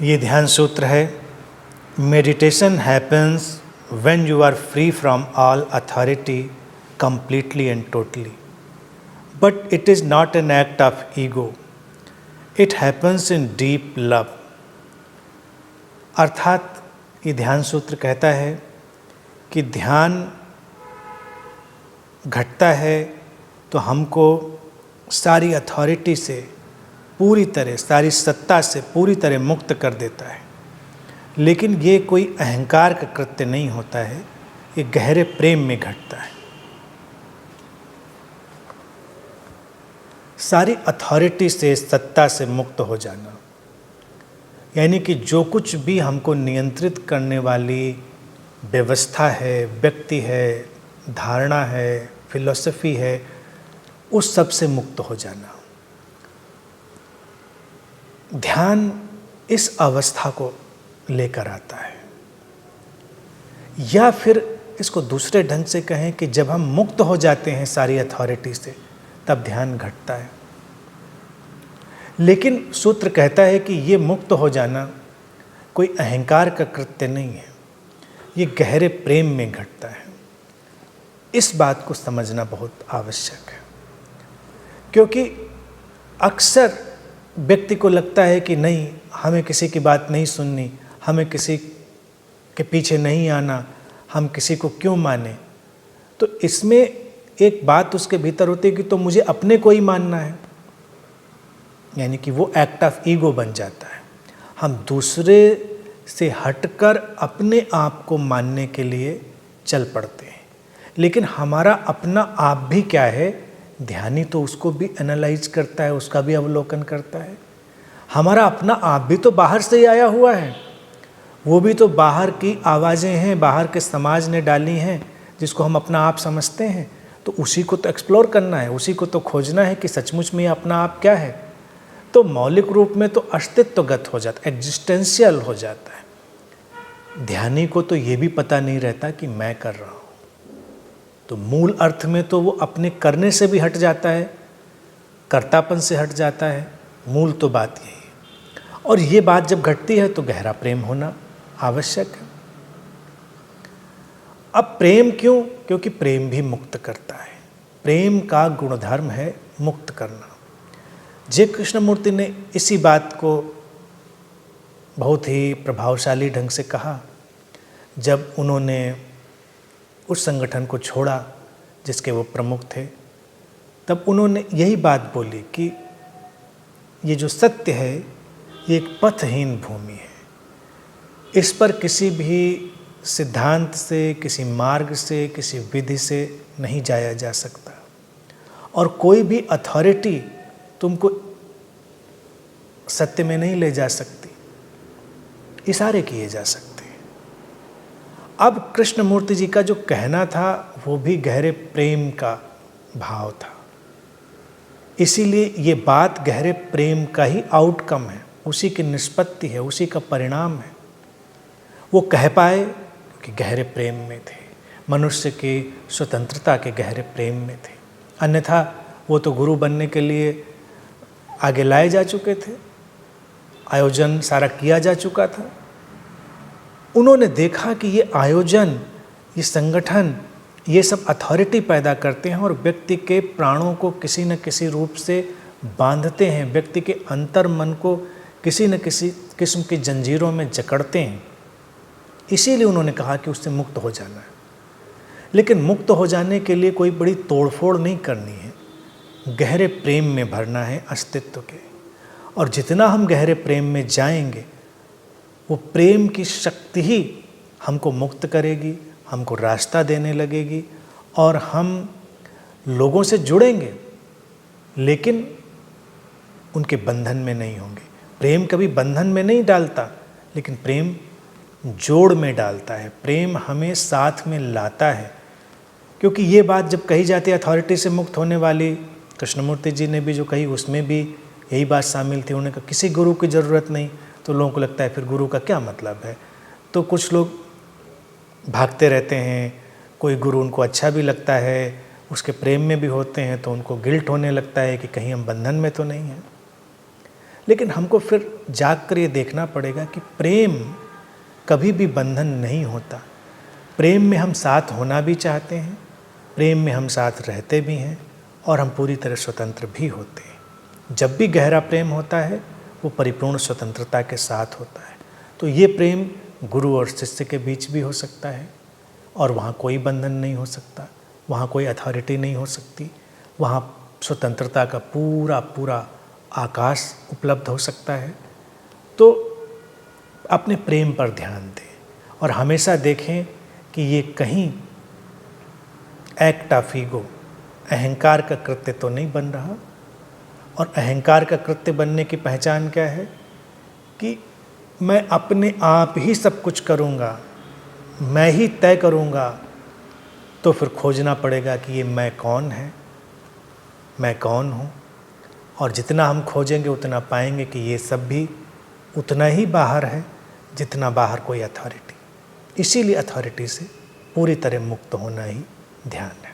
ये ध्यान सूत्र है, meditation happens when you are free from all authority completely and totally, but it is not an act of ego, it happens in deep love. अर्थात ये ध्यान सूत्र कहता है कि ध्यान घटता है तो हमको सारी अथॉरिटी से पूरी तरह, सारी सत्ता से पूरी तरह मुक्त कर देता है। लेकिन ये कोई अहंकार का कृत्य नहीं होता है, ये गहरे प्रेम में घटता है। सारी अथॉरिटी से, सत्ता से मुक्त हो जाना, यानी कि जो कुछ भी हमको नियंत्रित करने वाली व्यवस्था है, व्यक्ति है, धारणा है, फिलॉसफी है, उस सब से मुक्त हो जाना। ध्यान इस अवस्था को लेकर आता है। या फिर इसको दूसरे ढंग से कहें कि जब हम मुक्त हो जाते हैं सारी अथॉरिटी से, तब ध्यान घटता है। लेकिन सूत्र कहता है कि ये मुक्त हो जाना कोई अहंकार का कृत्य नहीं है, ये गहरे प्रेम में घटता है। इस बात को समझना बहुत आवश्यक है, क्योंकि अक्सर व्यक्ति को लगता है कि नहीं, हमें किसी की बात नहीं सुननी, हमें किसी के पीछे नहीं आना, हम किसी को क्यों माने। तो इसमें एक बात उसके भीतर होती है कि तो मुझे अपने को ही मानना है, यानी कि वो एक्ट ऑफ ईगो बन जाता है। हम दूसरे से हटकर अपने आप को मानने के लिए चल पड़ते हैं। लेकिन हमारा अपना आप भी क्या है, ध्यानी तो उसको भी एनालाइज करता है, उसका भी अवलोकन करता है। हमारा अपना आप भी तो बाहर से ही आया हुआ है, वो भी तो बाहर की आवाज़ें हैं, बाहर के समाज ने डाली हैं, जिसको हम अपना आप समझते हैं। तो उसी को तो एक्सप्लोर करना है, उसी को तो खोजना है कि सचमुच में अपना आप क्या है। तो मौलिक रूप में तो अस्तित्वगत हो जाता, एग्जिस्टेंशियल हो जाता है। ध्यानी को तो ये भी पता नहीं रहता कि मैं कर रहा हूँ। तो मूल अर्थ में तो वो अपने करने से भी हट जाता है, कर्तापन से हट जाता है। मूल तो बात यही है। और ये बात जब घटती है तो गहरा प्रेम होना आवश्यक है। अब प्रेम क्यों? क्योंकि प्रेम भी मुक्त करता है। प्रेम का गुणधर्म है मुक्त करना। जय कृष्णमूर्ति ने इसी बात को बहुत ही प्रभावशाली ढंग से कहा जब उन्होंने उस संगठन को छोड़ा जिसके वो प्रमुख थे। तब उन्होंने यही बात बोली कि ये जो सत्य है, ये एक पथहीन भूमि है। इस पर किसी भी सिद्धांत से, किसी मार्ग से, किसी विधि से नहीं जाया जा सकता। और कोई भी अथॉरिटी तुमको सत्य में नहीं ले जा सकती, इशारे किए जा सकते हैं। अब कृष्णमूर्ति जी का जो कहना था वो भी गहरे प्रेम का भाव था। इसीलिए ये बात गहरे प्रेम का ही आउटकम है, उसी की निष्पत्ति है, उसी का परिणाम है। वो कह पाए कि गहरे प्रेम में थे, मनुष्य की स्वतंत्रता के गहरे प्रेम में थे। अन्यथा वो तो गुरु बनने के लिए आगे लाए जा चुके थे, आयोजन सारा किया जा चुका था। उन्होंने देखा कि ये आयोजन, ये संगठन, ये सब अथॉरिटी पैदा करते हैं और व्यक्ति के प्राणों को किसी न किसी रूप से बांधते हैं, व्यक्ति के अंतर मन को किसी न किसी किस्म की जंजीरों में जकड़ते हैं। इसीलिए उन्होंने कहा कि उससे मुक्त हो जाना है। लेकिन मुक्त हो जाने के लिए कोई बड़ी तोड़फोड़ नहीं करनी है, गहरे प्रेम में भरना है अस्तित्व के। और जितना हम गहरे प्रेम में जाएंगे, वो प्रेम की शक्ति ही हमको मुक्त करेगी, हमको रास्ता देने लगेगी और हम लोगों से जुड़ेंगे, लेकिन उनके बंधन में नहीं होंगे। प्रेम कभी बंधन में नहीं डालता, लेकिन प्रेम जोड़ में डालता है, प्रेम हमें साथ में लाता है। क्योंकि ये बात जब कही जाती है अथॉरिटी से मुक्त होने वाली, कृष्णमूर्ति जी ने भी जो कही उसमें भी यही बात शामिल थी। उन्होंने कहा किसी गुरु की ज़रूरत नहीं। तो लोगों को लगता है फिर गुरु का क्या मतलब है। तो कुछ लोग भागते रहते हैं, कोई गुरु उनको अच्छा भी लगता है, उसके प्रेम में भी होते हैं, तो उनको गिल्ट होने लगता है कि कहीं हम बंधन में तो नहीं हैं। लेकिन हमको फिर जाग कर ये देखना पड़ेगा कि प्रेम कभी भी बंधन नहीं होता। प्रेम में हम साथ होना भी चाहते हैं, प्रेम में हम साथ रहते भी हैं और हम पूरी तरह स्वतंत्र भी होते हैं। जब भी गहरा प्रेम होता है वो परिपूर्ण स्वतंत्रता के साथ होता है। तो ये प्रेम गुरु और शिष्य के बीच भी हो सकता है और वहाँ कोई बंधन नहीं हो सकता, वहाँ कोई अथॉरिटी नहीं हो सकती, वहाँ स्वतंत्रता का पूरा पूरा आकाश उपलब्ध हो सकता है। तो अपने प्रेम पर ध्यान दें और हमेशा देखें कि ये कहीं एक्ट ऑफ ईगो, अहंकार का कृत्य तो नहीं बन रहा। और अहंकार का कृत्य बनने की पहचान क्या है कि मैं अपने आप ही सब कुछ करूँगा, मैं ही तय करूँगा। तो फिर खोजना पड़ेगा कि ये मैं कौन है, मैं कौन हूँ। और जितना हम खोजेंगे उतना पाएंगे कि ये सब भी उतना ही बाहर है जितना बाहर कोई अथॉरिटी। इसीलिए अथॉरिटी से पूरी तरह मुक्त होना ही ध्यान है।